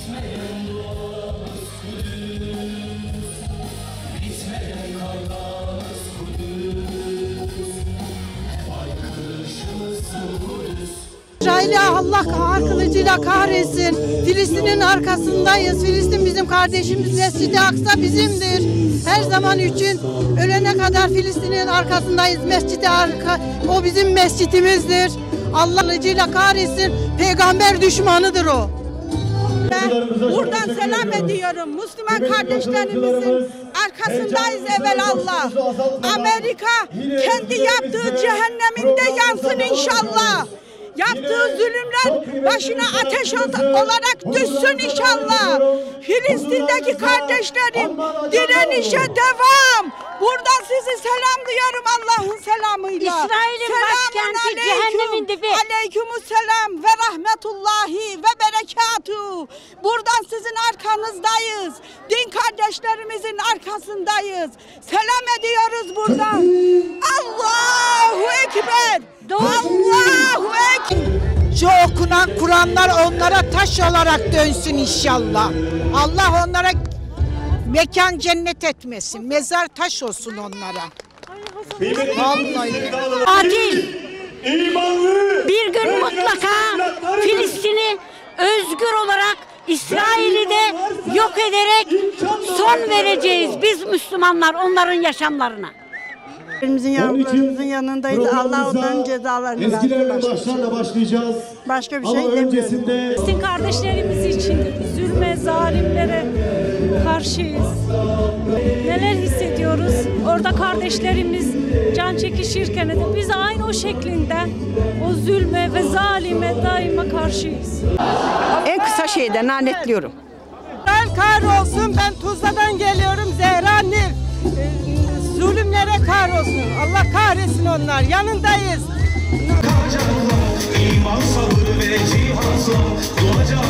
Bitmeyen duamız Kudüs, bitmeyen kavgamız Kudüs, hep haykırışımız Kudüs. İsrail'i Allah kar kılıcıyla kahretsin. Filistin'in arkasındayız. Filistin bizim kardeşimiz. Mescid-i Aksa bizimdir. Her zaman için ölene kadar Filistin'in arkasındayız. Mescid-i Aksa o bizim mescidimizdir. Allah kılıcıyla kahretsin. Peygamber düşmanıdır o. Ben buradan selam ediyorum. Müslüman kardeşlerimizin arkasındayız evelallah. Amerika kendi yaptığı cehenneminde yansın inşallah. Yaptığı zulümler başına ateş olarak düşsün inşallah. Filistin'deki kardeşlerim direnişe devam. Buradan sizi selamlıyorum Allah'ın selamıyla. İsrail'in başkenti cehennemin dibi. Aleykümselam ve rahmetullahi ve berekatuhu. Buradan sizin arkanızdayız. Din kardeşlerimizin arkasındayız. Selam ediyoruz buradan. Allahu Ekber. Allahu Ekber. Şu okunan Kur'anlar onlara taş olarak dönsün inşallah. Allah onlara mekan cennet etmesin. Mezar taş olsun onlara. Vallahi. Adil. Bir gün mutlaka Filistin'i özgür olarak İsrail'i de yok ederek son vereceğiz biz Müslümanlar onların yaşamlarına. Elimizin yavrularımızın yanındayız. Allah onların cezalarını versin. Başlayacağız. Başka bir şey demiyoruz. Filistin kardeşlerimiz için zulme, zalimlere karşıyız. Neler hissediyoruz? Orada kardeşlerimiz can çekişirken de biz aynı o şeklinde o zulme ve zalime daima karşıyız. En kısa şeyden lanetliyorum. Kahrolsun, ben Tuzla'dan geliyorum, Zehra Nil. Zulümlere kahrolsun. Allah kahretsin onlar. Yanındayız. İman, sabır ve cihan son, doğacak